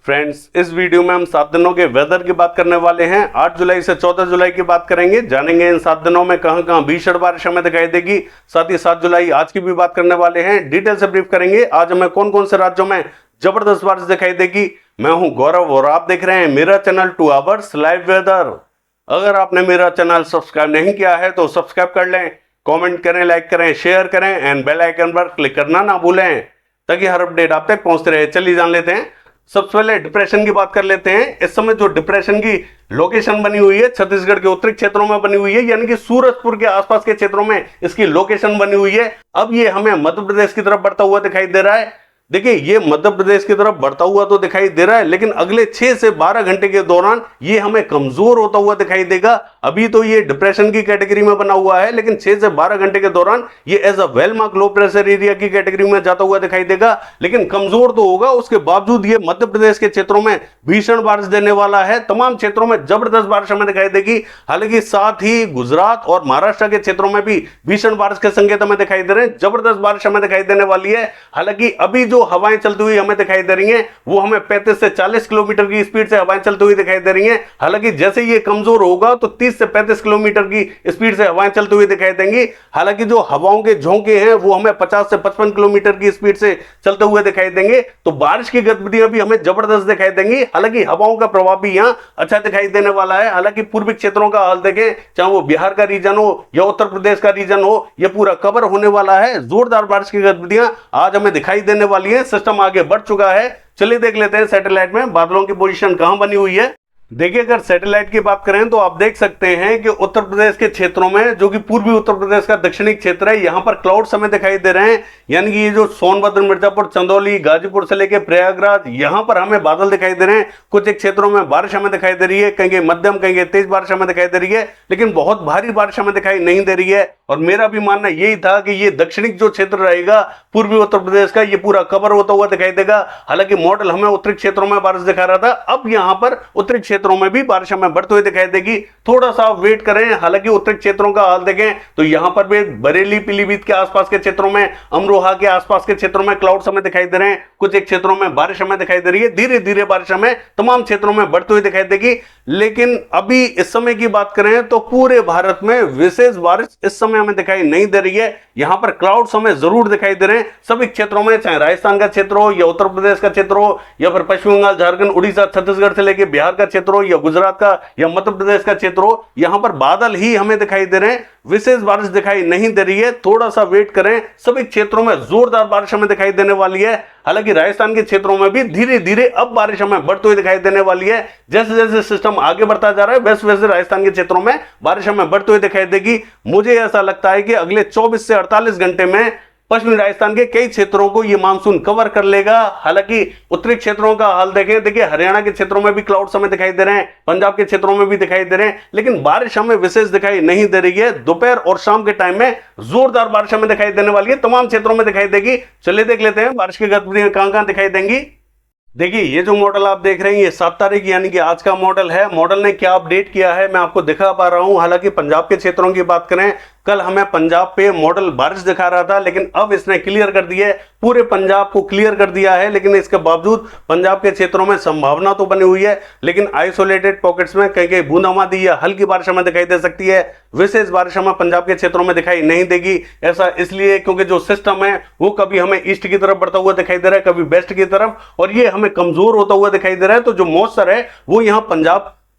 Friends, इस video में हम 7 दिनों के वेदर की बात करने वाले हैं। 8 जुलाई से 14 जुलाई की बात करेंगे। जानेंगे इन 7 दिनों में कहां कहां भीषण बारिश हमें दिखाई देगी। साथ ही 7 जुलाई आज की भी बात करने वाले हैं। डिटेल से ब्रीफ करेंगे आज हमें कौन कौन से राज्यों में जबरदस्त बारिश दिखाई देगी। मैं हूं गौरव और आप देख रहे हैं मेरा चैनल 2 आवर्स लाइव वेदर। अगर आपने मेरा चैनल सब्सक्राइब नहीं किया है तो सब्सक्राइब कर लें, कमेंट करें, लाइक करें, शेयर करें एंड बेल आइकन पर क्लिक करना ना भूलें ताकि हर अपडेट आप तक पहुंचते रहे। चलिए जान लेते हैं। सबसे पहले डिप्रेशन की बात कर लेते हैं। इस समय जो डिप्रेशन की लोकेशन बनी हुई है छत्तीसगढ़ के उत्तरी क्षेत्रों में बनी हुई है, यानी कि सूरजपुर के आसपास के क्षेत्रों में इसकी लोकेशन बनी हुई है। अब ये हमें मध्य प्रदेश की तरफ बढ़ता हुआ दिखाई दे रहा है। देखिए, ये मध्य प्रदेश की तरफ बढ़ता हुआ तो दिखाई दे रहा है, लेकिन अगले 6 से 12 घंटे के दौरान ये हमें कमजोर होता हुआ दिखाई देगा। अभी तो ये डिप्रेशन की कैटेगरी में बना हुआ है, लेकिन 6 से 12 घंटे के दौरान ये as a well mark low pressure area की कैटेगरी में जाता हुआ दिखाई देगा, लेकिन कमजोर तो होगा। उसके बावजूद ये मध्य प्रदेश के क्षेत्रों में भीषण बारिश देने वाला है। तमाम क्षेत्रों में जबरदस्त बारिश हमें दिखाई देगी। हालांकि साथ ही गुजरात और महाराष्ट्र के क्षेत्रों में भी भीषण बारिश के संकेत हमें दिखाई दे रहे हैं। जबरदस्त बारिश हमें दिखाई देने वाली है। हालांकि अभी जो हवाएं चलती हुई हमें दिखाई दे रही हैं वो हमें 35 से 40 किलोमीटर की स्पीड से हवाएं चलती हुई दिखाई दे रही हैं। हालांकि जैसे ये कमजोर होगा तो 30 से 35 किलोमीटर की स्पीड से हवाएं चलती हुई दिखाई देंगी। हालांकि जो हवाओं के झोंके हैं वो हमें 50 से 55 किलोमीटर की स्पीड से चलते हुए दिखाई देंगे। तो बारिश की गतिविधियां भी हमें जबरदस्त दिखाई देंगी। हालांकि हवाओं का प्रभाव भी यहां अच्छा दिखाई देने वाला है। हालांकि पूर्वी क्षेत्रों का हाल देखें, चाहे वो बिहार का रीजन हो या उत्तर प्रदेश का रीजन हो, यह पूरा कवर होने वाला है। जोरदार बारिश की गतिविधियां आज हमें दिखाई देने वाली है। सिस्टम आगे बढ़ चुका है। चलिए देख लेते हैं सैटेलाइट में बादलों की पोजीशन कहां बनी हुई है। देखिए, अगर सैटेलाइट की बात करें तो आप देख सकते हैं कि उत्तर प्रदेश के क्षेत्रों में, जो कि पूर्वी उत्तर प्रदेश का दक्षिणी क्षेत्र है, यहां पर क्लाउड्स हमें दिखाई दे रहे हैं। यानी कि ये जो सोनभद्र, मिर्जापुर, चंदौली, गाजीपुर से लेकर प्रयागराज, यहां पर हमें बादल दिखाई दे रहे हैं। कुछ एक क्षेत्रों में बारिश हमें दिखाई दे रही है, कहीं मध्यम, कहीं तेज बारिश हमें दिखाई दे रही है, लेकिन बहुत भारी बारिश हमें दिखाई नहीं दे रही है। और मेरा भी मानना यही था कि ये दक्षिणी जो क्षेत्र रहेगा पूर्वी उत्तर प्रदेश का, ये पूरा कवर होता हुआ दिखाई देगा। हालांकि मॉडल हमें उत्तरी क्षेत्रों में बारिश दिखा रहा था। अब यहां पर उत्तरी क्षेत्रों में भी बारिश हमें बढ़ते हुए दिखाई देगी। थोड़ा सा वेट करें। हालांकि उत्तरी क्षेत्रों का हाल देखें तो यहां पर भी बरेली, पीलीभीत के आसपास के क्षेत्रों में, अमरोहा के आसपास के क्षेत्रों में क्लाउड्स हमें दिखाई दे रहे हैं। कुछ एक क्षेत्रों में बारिश हमें दिखाई दे रही है। धीरे धीरे बारिश हमें तमाम क्षेत्रों में बढ़ती हुई दिखाई देगी। लेकिन अभी इस समय की बात करें तो पूरे भारत में विशेष बारिश इस समय हमें दिखाई नहीं दे रही है। यहां पर क्लाउड्स हमें जरूर दिखाई दे रहे हैं सभी क्षेत्रों में, चाहे राजस्थान का क्षेत्र हो या उत्तर प्रदेश का क्षेत्र हो या फिर पश्चिम बंगाल, झारखंड, उड़ीसा, छत्तीसगढ़ से लेकर बिहार का क्षेत्र हो या गुजरात का या मध्य प्रदेश का क्षेत्र हो, यहां पर बादल ही हमें दिखाई दे रहे हैं। विशेष बारिश दिखाई नहीं दे रही है। थोड़ा सा वेट करें। सभी क्षेत्रों में जोरदार बारिश हमें दिखाई देने वाली है। हालांकि राजस्थान के क्षेत्रों में भी धीरे धीरे अब बारिश हमें बढ़ती हुई दिखाई देने वाली है। जैसे जैसे सिस्टम आगे बढ़ता जा रहा है वैसे वैसे राजस्थान के क्षेत्रों में बारिश हमें बढ़ती हुई दिखाई देगी। मुझे ऐसा लगता है कि अगले 24 से 48 घंटे में पश्चिमी राजस्थान के कई क्षेत्रों को यह मानसून कवर कर लेगा। हालांकि उत्तरी क्षेत्रों का हाल देखें, देखिए हरियाणा के क्षेत्रों में भी क्लाउड्स हमें दिखाई दे रहे हैं, पंजाब के क्षेत्रों में भी दिखाई दे रहे हैं, लेकिन बारिश हमें विशेष दिखाई नहीं दे रही है। दोपहर और शाम के टाइम में जोरदार बारिश हमें दिखाई देने वाली है। तमाम क्षेत्रों में दिखाई देगी। चलिए देख लेते हैं बारिश की गतिविधियां कहां कहां दिखाई देंगी। देखिए, ये जो मॉडल आप देख रहे हैं ये 7 तारीख यानी कि आज का मॉडल है। मॉडल ने क्या अपडेट किया है मैं आपको दिखा पा रहा हूं। हालांकि पंजाब के क्षेत्रों की बात करें, कल हमें पंजाब पे मॉडल बारिश दिखा रहा था, लेकिन अब इसने क्लियर कर दिया है, पूरे पंजाब को क्लियर कर दिया है। लेकिन इसके बावजूद पंजाब के क्षेत्रों में संभावना तो बनी हुई है, लेकिन आइसोलेटेड पॉकेट्स में कहीं कहीं बूंदाबांदी या हल्की बारिश हमें दिखाई दे सकती है। विशेष बारिश हमें पंजाब के क्षेत्रों में दिखाई नहीं देगी। ऐसा इसलिए क्योंकि जो सिस्टम है वो कभी हमें ईस्ट की तरफ बढ़ता हुआ दिखाई दे रहा है, कभी वेस्ट की तरफ, और ये हमें कमजोर होता हुआ दिखाई दे रहा है। तो जो मॉइस्चर है वो यहाँ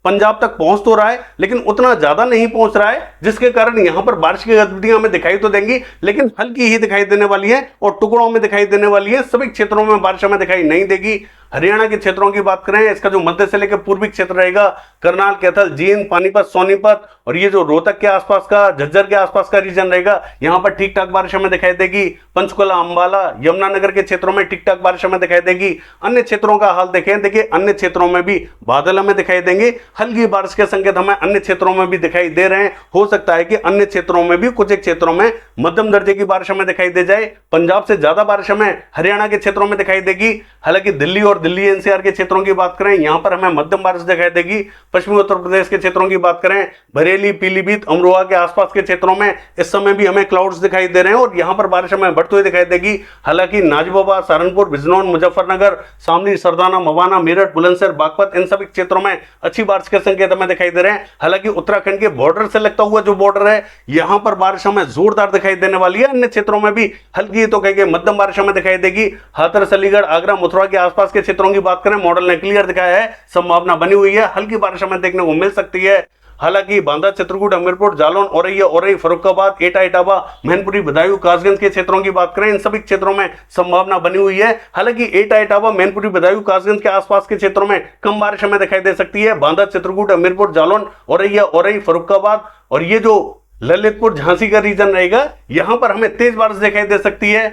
पंजाब तक पहुंच तो रहा है, लेकिन उतना ज्यादा नहीं पहुंच रहा है, जिसके कारण यहां पर बारिश की गतिविधियां हमें दिखाई तो देंगी, लेकिन हल्की ही दिखाई देने वाली है और टुकड़ों में दिखाई देने वाली है। सभी क्षेत्रों में बारिश हमें दिखाई नहीं देगी। हरियाणा के क्षेत्रों की बात करें, इसका जो मध्य से लेकर पूर्वी क्षेत्र रहेगा, करनाल, कैथल, जींद, पानीपत, सोनीपत और ये जो रोहतक के आसपास का, झज्जर के आसपास का रीजन रहेगा, यहां पर ठीक ठाक बारिश हमें दिखाई देगी। पंचकुला, अंबाला, यमुनानगर के क्षेत्रों में ठीक ठाक बारिश हमें दिखाई देगी। अन्य क्षेत्रों का हाल देखें, देखिए अन्य क्षेत्रों में भी बादल हमें दिखाई देंगे। हल्की बारिश के संकेत हमें अन्य क्षेत्रों में भी दिखाई दे रहे हैं। हो सकता है कि अन्य क्षेत्रों में भी कुछ एक क्षेत्रों में मध्यम दर्जे की बारिश हमें दिखाई दे जाए। पंजाब से ज्यादा बारिश हमें हरियाणा के क्षेत्रों में दिखाई देगी। हालांकि दिल्ली और दिल्ली एनसीआर के क्षेत्रों की बात करें, यहां पर हमें मध्यम बारिश दिखाई देगी। पश्चिमी उत्तर प्रदेश के क्षेत्रों की बात करें, बरेली, पीलीभीत, अमरोहा के आसपास के क्षेत्रों में इस समय भी हमें क्लाउड्स दिखाई दे रहे हैं और यहां पर बारिश हमें बढ़ती हुई दिखाई देगी। हालांकि नाजिबाबाद, सहारनपुर, बिजनौर, मुजफ्फरनगर, शामली, सरदाना, मवाना, मेरठ, बुलंदशहर, बागपत, इन सभी क्षेत्रों में अच्छी बारिश के संकेत हमें दिखाई दे रहे हैं। हालांकि उत्तराखंड के बॉर्डर से लगता हुआ जो बॉर्डर है, यहां पर बारिश हमें जोरदार दिखाई देने वाली है। अन्य क्षेत्रों में भी हल्की तो कहेंगे मध्यम बारिश हमें दिखाई देगी। हाथरस, अलीगढ़, आगरा, मथुरा के आसपास के क्षेत्रों की बात करें, मॉडल ने क्लियर दिखाया है, संभावना बनी हुई है, हल्की बारिश हमें देखने को मिल सकती है। हालांकि बांदा, चित्रकूट, हमीरपुर, जालौन, औरैया, औरई, फर्रुखाबाद, एटा, इटावा, मैनपुरी, बदायूं, कासगंज के क्षेत्रों की बात करें, इन सभी क्षेत्रों में संभावना बनी हुई है। हालांकि एटा, इटावा, मैनपुरी, बदायूं, कासगंज के आसपास के क्षेत्रों में कम बारिश हमें दिखाई दे सकती है। बांदा, चित्रकूट, हमीरपुर, जालौन, औरैया, औरई, फर्रुखाबाद और ये जो ललितपुर, झांसी का रीजन रहेगा, यहां पर हमें तेज बारिश दिखाई दे सकती है।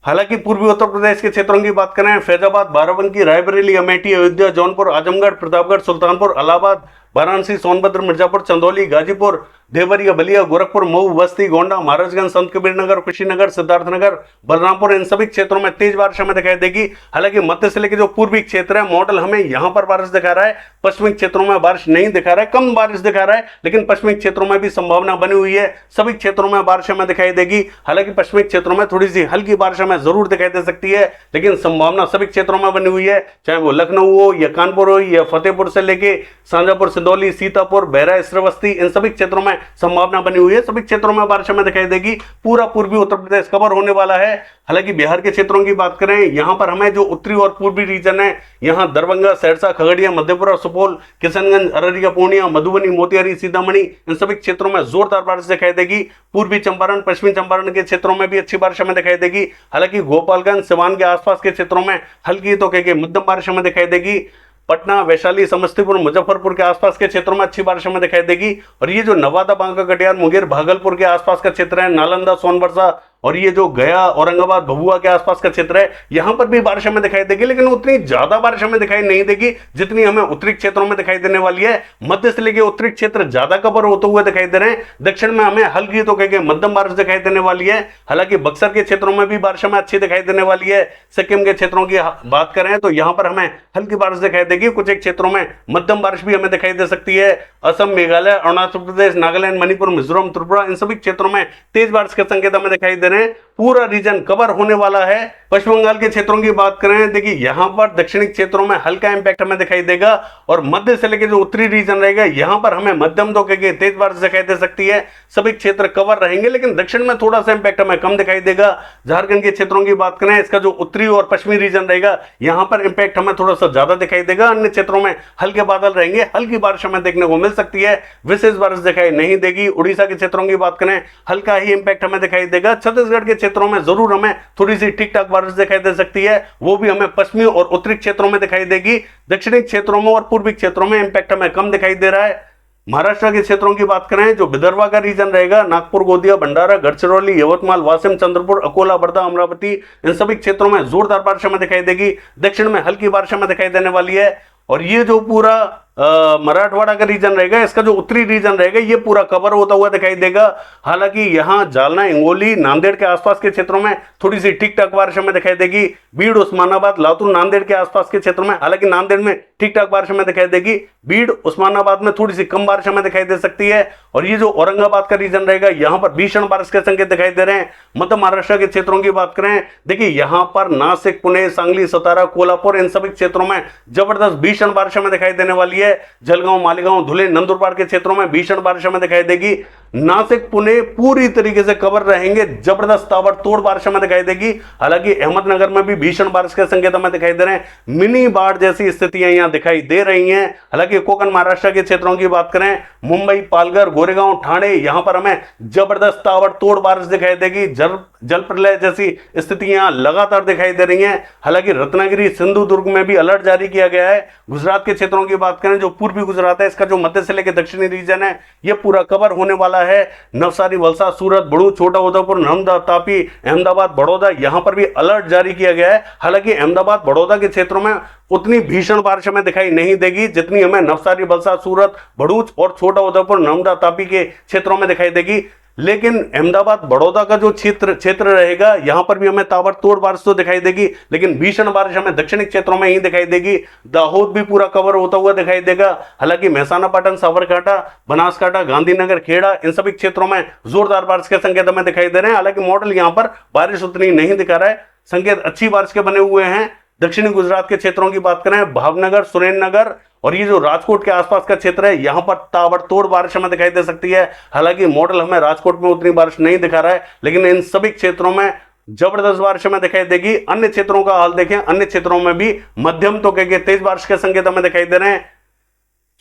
हालांकि पूर्वी उत्तर प्रदेश के क्षेत्रों की बात करें, फैजाबाद, बाराबंकी, रायबरेली, अमेठी, अयोध्या, जौनपुर, आजमगढ़, प्रतापगढ़, सुल्तानपुर, इलाहाबाद, वाराणसी, सोनभद्र, मिर्जापुर, चंदौली, गाजीपुर, देवरिया, बलिया, गोरखपुर, मऊ, बस्ती, गोंडा, महाराजगंज, संत कबीर नगर, कुशीनगर, सिद्धार्थनगर, बलरामपुर, इन सभी क्षेत्रों में तेज बारिश हमें दिखाई देगी। हालांकि मध्य से लेकर जो पूर्वी क्षेत्र है, मॉडल हमें यहां पर बारिश दिखा रहा है, पश्चिमी क्षेत्रों में बारिश नहीं दिखा रहा है, कम बारिश दिखा रहा है, लेकिन पश्चिमी क्षेत्रों में भी संभावना बनी हुई है, सभी क्षेत्रों में बारिश हमें दिखाई देगी। हालांकि पश्चिमी क्षेत्रों में थोड़ी सी हल्की बारिश हमें जरूर दिखाई दे सकती है, लेकिन संभावना सभी क्षेत्रों में बनी हुई है, चाहे वो लखनऊ हो या कानपुर हो या फतेहपुर से लेके शाहजहांपुर, सिंदौली, सीतापुर, बहरा, श्रावस्ती, इन सभी क्षेत्रों में संभावना बनी हुई है, सभी क्षेत्रों में बारिश हमें दिखाई देगी। पूरा पूर्वी उत्तर प्रदेश कवर होने वाला है। हालांकि बिहार के क्षेत्रों की बात करें, यहां पर हमें जो उत्तरी और पूर्वी रीजन है, यहां दरभंगा, सहरसा, खगड़िया, मधेपुरा, सुपौल, किशनगंज, अररिया, पूर्णिया, मधुबनी, मोतिहारी, सीतामढ़ी, इन सभी क्षेत्रों में जोरदार बारिश दिखाई देगी। पूर्वी चंपारण, पश्चिमी चंपारण के क्षेत्रों में भी अच्छी बारिश हमें दिखाई देगी। हालांकि गोपालगंज, सिवान के आसपास के क्षेत्रों में हल्की तो कहेंगे मध्यम बारिश हमें दिखाई देगी। पटना, वैशाली, समस्तीपुर, मुजफ्फरपुर के आसपास के क्षेत्रों में अच्छी बारिश हमें दिखाई देगी। और ये जो नवादा, बांका, कटिहार, मुंगेर, भागलपुर के आसपास का क्षेत्र है, नालंदा, सोनभद्र और ये जो गया, औरंगाबाद, भभुआ के आसपास का क्षेत्र है, यहां पर भी बारिश हमें दिखाई देगी, लेकिन उतनी ज्यादा बारिश हमें दिखाई नहीं देगी जितनी हमें उत्तरी क्षेत्रों में दिखाई देने वाली है। मध्य से लेकर उत्तरी क्षेत्र ज्यादा कवर होते हुए दिखाई दे रहे हैं। दक्षिण में हमें हल्की तो कहेंगे मध्यम बारिश दिखाई देने वाली है। हालांकि बक्सर के क्षेत्रों में भी बारिश हमें अच्छी दिखाई देने वाली है। सिक्किम के क्षेत्रों की बात करें तो यहां पर हमें हल्की बारिश दिखाई देगी, कुछ एक क्षेत्रों में मध्यम बारिश भी हमें दिखाई दे सकती है। असम, मेघालय, अरुणाचल प्रदेश, नागालैंड, मणिपुर, मिजोरम, त्रिपुरा, इन सभी क्षेत्रों में तेज बारिश के संकेत हमें दिखाई दे रहे हैं। पूरा रीजन कवर होने वाला है। पश्चिम बंगाल के क्षेत्रों की बात करें, देखिए यहां पर दक्षिणी क्षेत्रों में हल्का इंपैक्ट हमें दिखाई देगा और मध्य से लेकर जो उत्तरी रीजन रहेगा, यहां पर हमें मध्यम तो कहेंगे तेज बारिश दिखाई दे सकती है। सभी क्षेत्र कवर रहेंगे, लेकिन दक्षिण में थोड़ा सा इंपैक्ट हमें कम दिखाई देगा। झारखंड के क्षेत्रों की बात करें, इसका जो उत्तरी और पश्चिमी रीजन रहेगा, यहां पर इंपैक्ट हमें थोड़ा सा ज्यादा दिखाई देगा। अन्य क्षेत्रों में हल्के बादल रहेंगे, हल्की बारिश हमें देखने को मिल सकती है, विशेष बारिश दिखाई नहीं देगी। उड़ीसा के क्षेत्रों की बात करें, हल्का ही इंपैक्ट हमें दिखाई देगा। छत्तीसगढ़ के क्षेत्रों में जरूर हमें थोड़ी सी ठीक ठाक बारिश दिखाई दे सकती है, वो भी हमें पश्चिमी और उत्तरी क्षेत्रों में दिखाई देगी। दक्षिणी क्षेत्रों में और पूर्वी क्षेत्रों में इंपैक्ट हमें कम दिखाई दे रहा है। महाराष्ट्र के क्षेत्रों की बात करें, जो विदर्भा का रीजन रहेगा, नागपुर, गोंदिया, भंडारा, गढ़चिरौली, यवतमाल, वाशिम, चंद्रपुर, अकोला, वर्धा, अमरावती, इन सभी क्षेत्रों में जोरदार बारिश हमें दिखाई देगी। दक्षिण में हल्की बारिश हमें दिखाई देने वाली है। और ये जो पूरा मराठवाड़ा का रीजन रहेगा, इसका जो उत्तरी रीजन रहेगा, ये पूरा कवर होता हुआ दिखाई देगा। हालांकि यहां जालना, हिंगोली, नांदेड़ के आसपास के क्षेत्रों में थोड़ी सी ठीक ठाक बारिश हमें दिखाई देगी। बीड़, उस्मानाबाद, लातूर, नांदेड़ के आसपास के क्षेत्रों में, हालांकि नांदेड़ में ठीक ठाक बारिश हमें दिखाई देगी। बीड़, उस्मानाबाद में थोड़ी सी कम बारिश हमें दिखाई दे सकती है। और ये जो औरंगाबाद का रीजन रहेगा, यहां पर भीषण बारिश के संकेत दिखाई दे रहे हैं। मध्य महाराष्ट्र के क्षेत्रों की बात करें, देखिए यहां पर नासिक, पुणे, सांगली, सतारा, कोल्हापुर, इन सभी क्षेत्रों में जबरदस्त भीषण बारिश हमें दिखाई देने वाली है। जलगांव, मालेगांव, धुले, नंदुरबार के क्षेत्रों में भीषण बारिश हमें दिखाई देगी। नासिक, पुणे पूरी तरीके से कवर रहेंगे, जबरदस्त ताबड़तोड़ बारिश हमें दिखाई देगी। हालांकि अहमदनगर में भी भीषण बारिश के संकेत हमें दिखाई दे रहे हैं। मिनी बाढ़ जैसी स्थितियां यहां दिखाई दे रही हैं। हालांकि कोकण महाराष्ट्र के क्षेत्रों की बात करें, मुंबई, पालघर, गोरेगांव, ठाणे, यहां पर हमें जबरदस्त ताबड़तोड़ बारिश दिखाई देगी। जल प्रलय जैसी स्थितियां लगातार दिखाई दे रही हैं। हालांकि रत्नागिरी, सिंधुदुर्ग में भी अलर्ट जारी किया गया है। गुजरात के क्षेत्रों की बात करें, जो पूर्वी गुजरात है, इसका जो मध्य से लेकर दक्षिणी रीजन है, यह पूरा कवर होने वाला है। नवसारी, वलसाड, सूरत, भड़ूच, छोटा उदेपुर, नर्मदा, तापी, अहमदाबाद, बड़ौदा, यहां पर भी अलर्ट जारी किया गया है। हालांकि अहमदाबाद, बड़ौदा के क्षेत्रों में उतनी भीषण बारिश हमें दिखाई नहीं देगी जितनी हमें नवसारी, वलसाड, सूरत, भड़ूच और छोटा उदेपुर, नर्मदा, तापी के क्षेत्रों में दिखाई देगी। लेकिन अहमदाबाद बड़ौदा का जो क्षेत्र रहेगा, यहां पर भी हमें ताबड़तोड़ बारिश तो दिखाई देगी, लेकिन भीषण बारिश हमें दक्षिणी क्षेत्रों में ही दिखाई देगी। दाहोद भी पूरा कवर होता हुआ दिखाई देगा। हालांकि मेहसाना, पाटन, साबरकांठा, बनासकांठा, गांधीनगर, खेड़ा, इन सभी क्षेत्रों में जोरदार बारिश के संकेत हमें दिखाई दे रहे हैं। हालांकि मॉडल यहां पर बारिश उतनी नहीं दिखा रहा है, संकेत अच्छी बारिश के बने हुए हैं। दक्षिणी गुजरात के क्षेत्रों की बात करें, भावनगर, सुरेंद्रनगर और ये जो राजकोट के आसपास का क्षेत्र है, यहां पर ताबड़तोड़ बारिश हमें दिखाई दे सकती है। हालांकि मॉडल हमें राजकोट में उतनी बारिश नहीं दिखा रहा है, लेकिन इन सभी क्षेत्रों में जबरदस्त बारिश हमें दिखाई देगी। अन्य क्षेत्रों का हाल देखें, अन्य क्षेत्रों में भी मध्यम तो कहेंगे तेज बारिश के संकेत हमें दिखाई दे रहे हैं।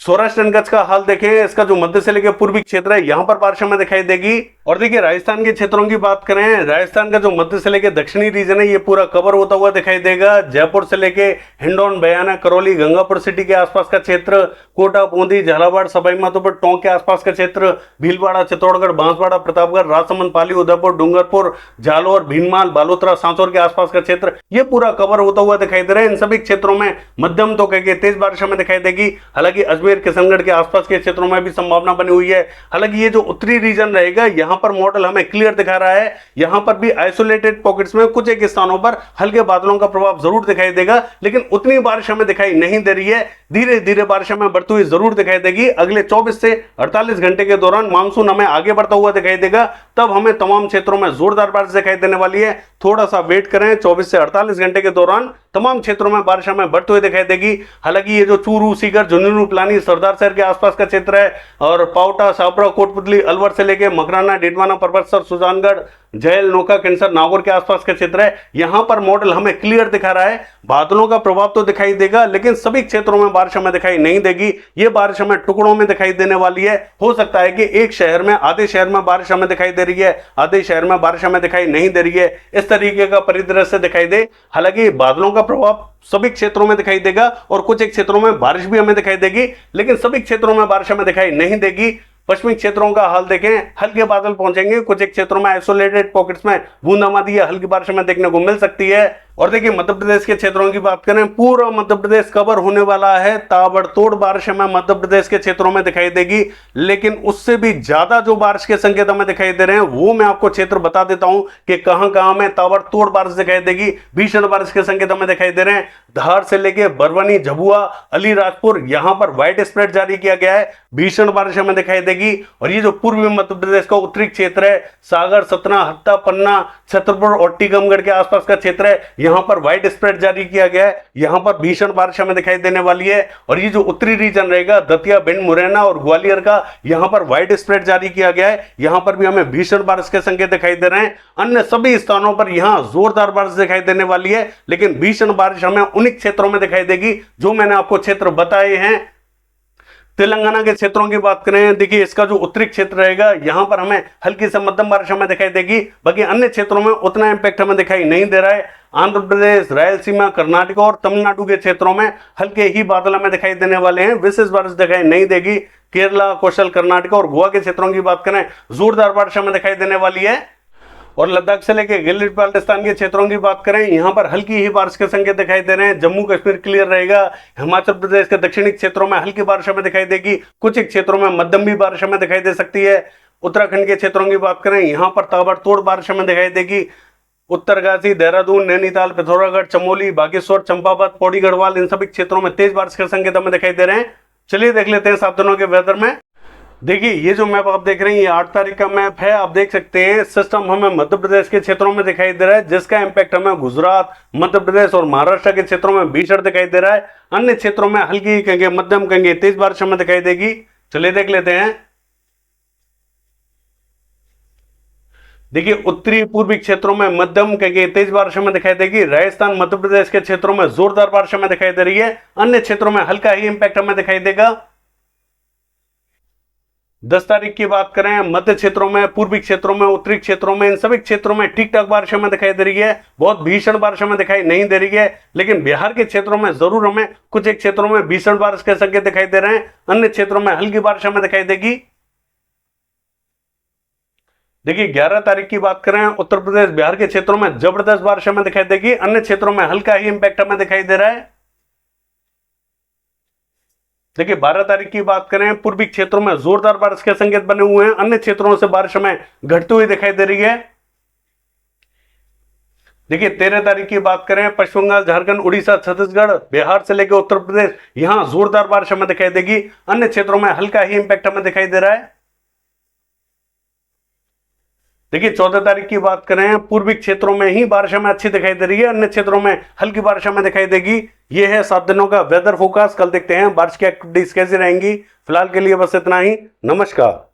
सौराष्ट्र एंड कच्छ का हाल देखें, इसका जो मध्य से लेकर पूर्वी क्षेत्र है, यहां पर बारिश हमें दिखाई देगी। और देखिए राजस्थान के क्षेत्रों की बात करें, राजस्थान का जो मध्य से लेकर दक्षिणी रीजन है, ये पूरा कवर होता हुआ दिखाई देगा। जयपुर से लेके हिंडौन, बयाना, करौली, गंगापुर सिटी के आसपास का क्षेत्र, कोटा, बूंदी, झालावाड़, सवाई माधोपुर, टोंक के आसपास का क्षेत्र, भीलवाड़ा, चित्तौड़गढ़, बांसवाड़ा, प्रतापगढ़, राजसमंद, पाली, उदयपुर, डूंगरपुर, जालौर, भीनमाल, बालोतरा, सांचौर के आसपास का क्षेत्र, ये पूरा कवर होता हुआ दिखाई दे रहा है। इन सभी क्षेत्रों में मध्यम तो कहेंगे तेज बारिश हमें दिखाई देगी। हालांकि अजमेर, किशनगढ़ के आसपास के क्षेत्रों में भी संभावना बनी हुई है। हालांकि ये जो उत्तरी रीजन रहेगा, यहां पर मॉडल हमें क्लियर दिखा रहा है, यहां पर भी आइसोलेटेड पॉकेट्स में कुछ एक स्थानों पर हल्के बादलों का प्रभाव जरूर दिखाई देगा, लेकिन उतनी बारिश हमें दिखाई नहीं दे रही है। धीरे धीरे बारिश हमें बढ़ती हुई जरूर दिखाई देगी। अगले 24 से 48 घंटे के दौरान मानसून हमें आगे बढ़ता हुआ दिखाई देगा, तब हमें तमाम क्षेत्रों में जोरदार बारिश दिखाई देने वाली है। थोड़ा सा वेट करें, 24 से 48 घंटे के दौरान तमाम क्षेत्रों में बारिश हमें बढ़ते हुए दिखाई देगी। हालांकि ये जो चूरू, सीकर, झुंझुनू, पिलानी, सरदार शहर के आसपास का क्षेत्र है, और पावटा, छापरा, कोटपुतली, अलवर से लेके मकराना, डिडवाना, परबतसर, सुजानगढ़, जैल, नोखा, किन्सर, नागौर के आसपास का क्षेत्र है, यहां पर मॉडल हमें क्लियर दिखा रहा है। बादलों का प्रभाव तो दिखाई देगा, लेकिन सभी क्षेत्रों में बारिश हमें दिखाई नहीं देगी। ये बारिश हमें टुकड़ों में दिखाई देने वाली है। हो सकता है कि एक शहर में, आधे शहर में बारिश हमें दिखाई दे रही है, आधे शहर में बारिश हमें दिखाई नहीं दे रही है, इस तरीके का परिदृश्य दिखाई दे। हालांकि बादलों का प्रभाव सभी क्षेत्रों में दिखाई देगा और कुछ एक क्षेत्रों में बारिश भी हमें दिखाई देगी, लेकिन सभी क्षेत्रों में बारिश हमें दिखाई नहीं देगी। पश्चिमी क्षेत्रों का हाल देखें, हल्के बादल पहुंचेंगे, कुछ एक क्षेत्रों में आइसोलेटेड पॉकेट्स में बूंदाबांदी या हल्की बारिश हमें देखने को मिल सकती है। और देखिए मध्य प्रदेश के क्षेत्रों की बात करें, पूरा मध्य प्रदेश कवर होने वाला है। ताबड़तोड़ बारिश हमें मध्य प्रदेश के क्षेत्रों में दिखाई देगी, लेकिन उससे भी ज्यादा जो बारिश के संकेत हमें दिखाई दे रहे हैं, वो मैं आपको क्षेत्र बता देता हूं कि कहां कहां में ताबड़तोड़ बारिश दिखाई देगी। भीषण बारिश के संकेत हमें दिखाई दे रहे हैं। धार से लेके बरवानी, झबुआ, अलीराजपुर, यहां पर व्हाइट स्प्रेड जारी किया गया है, भीषण बारिश हमें दिखाई देगी। और ये जो पूर्वी मध्य प्रदेश का उत्तरी क्षेत्र है, सागर, सतना, हत्ता, पन्ना, छतरपुर और टीकमगढ़ के आसपास का क्षेत्र है, यहां पर व्हाइट स्प्रेड जारी किया गया है, यहां पर भीषण बारिश हमें दिखाई देने वाली है। और ये जो उत्तरी रीजन रहेगा, दतिया, भिंड, मुरैना और ग्वालियर का, यहां पर व्हाइट स्प्रेड जारी किया गया है, यहां पर भी हमें भीषण बारिश के संकेत दिखाई दे रहे हैं। अन्य सभी स्थानों पर यहां जोरदार बारिश दिखाई देने वाली है, लेकिन भीषण बारिश हमें उन्हीं क्षेत्रों में दिखाई देगी जो मैंने आपको क्षेत्र बताए हैं। तेलंगाना के क्षेत्रों की बात करें, देखिए इसका जो उत्तरी क्षेत्र रहेगा, यहां पर हमें हल्की से मध्यम बारिश हमें दिखाई देगी, बाकी अन्य क्षेत्रों में उतना इंपैक्ट हमें दिखाई नहीं दे रहा है। आंध्र प्रदेश, रायलसीमा, कर्नाटक और तमिलनाडु के क्षेत्रों में हल्के ही बादल हमें दिखाई देने वाले हैं, विशेष बारिश दिखाई नहीं देगी। केरला, कौशल, कर्नाटक और गोवा के क्षेत्रों की बात करें, जोरदार बारिश हमें दिखाई देने वाली है। और लद्दाख से लेकर गिलगित बाल्टिस्तान के क्षेत्रों की बात करें, यहां पर हल्की ही बारिश के संकेत दिखाई दे रहे हैं। जम्मू कश्मीर क्लियर रहेगा। हिमाचल प्रदेश के दक्षिणी क्षेत्रों में हल्की बारिश हमें दिखाई देगी, कुछ एक क्षेत्रों में मध्यम भी बारिश हमें दिखाई दे सकती है। उत्तराखंड के क्षेत्रों की बात करें, यहां पर ताबड़तोड़ बारिश हमें दिखाई देगी। उत्तरकाशी, देहरादून, नैनीताल, पिथौरागढ़, चमोली, बागेश्वर, चंपावत, पौड़ी गढ़वाल, इन सभी क्षेत्रों में तेज बारिश के संकेत हमें दिखाई दे रहे हैं। चलिए देख लेते हैं 7 दिनों के वेदर में। देखिए ये जो मैप आप देख रहे हैं, ये 8 तारीख का मैप है। आप देख सकते हैं सिस्टम हमें मध्य प्रदेश के क्षेत्रों में दिखाई दे रहा है, जिसका इंपैक्ट हमें गुजरात, मध्य प्रदेश और महाराष्ट्र के क्षेत्रों में भीषण दिखाई दे रहा है। अन्य क्षेत्रों में हल्की कहेंगे, मध्यम कहेंगे, तेज बारिश हमें दिखाई देगी। चलिए देख लेते हैं। देखिए उत्तरी पूर्वी क्षेत्रों में मध्यम कहेंगे, तेज बारिश हमें दिखाई देगी। राजस्थान, मध्य प्रदेश के क्षेत्रों में जोरदार बारिश हमें दिखाई दे रही है। अन्य क्षेत्रों में हल्का ही इंपैक्ट हमें दिखाई देगा। 10 तारीख की बात करें, मध्य क्षेत्रों में, पूर्वी क्षेत्रों में, उत्तरी क्षेत्रों में, इन सभी क्षेत्रों में ठीक ठाक बारिश हमें दिखाई दे रही है। बहुत भीषण बारिश हमें दिखाई नहीं दे रही है, लेकिन बिहार के क्षेत्रों में जरूर हमें कुछ एक क्षेत्रों में भीषण बारिश के संकेत दिखाई दे रहे हैं। अन्य क्षेत्रों में हल्की बारिश हमें दिखाई देगी। देखिए 11 तारीख की बात करें, उत्तर प्रदेश, बिहार के क्षेत्रों में जबरदस्त बारिश हमें दिखाई देगी। अन्य क्षेत्रों में हल्का ही इंपैक्ट हमें दिखाई दे रहा है। देखिए 12 तारीख की बात करें, पूर्वी क्षेत्रों में जोरदार बारिश के संकेत बने हुए हैं। अन्य क्षेत्रों से बारिश हमें घटती हुई दिखाई दे रही है। देखिए 13 तारीख की बात करें, पश्चिम बंगाल, झारखंड, उड़ीसा, छत्तीसगढ़, बिहार से लेकर उत्तर प्रदेश, यहां जोरदार बारिश हमें दिखाई देगी। अन्य क्षेत्रों में हल्का ही इंपैक्ट हमें दिखाई दे रहा है। देखिए 14 तारीख की बात करें, पूर्वी क्षेत्रों में ही बारिश हमें अच्छी दिखाई दे रही है। अन्य क्षेत्रों में हल्की बारिश हमें दिखाई देगी। यह है 7 दिनों का वेदर फोरकास्ट। कल देखते हैं बारिश की एक्टिविटीज कैसी रहेंगी। फिलहाल के लिए बस इतना ही। नमस्कार।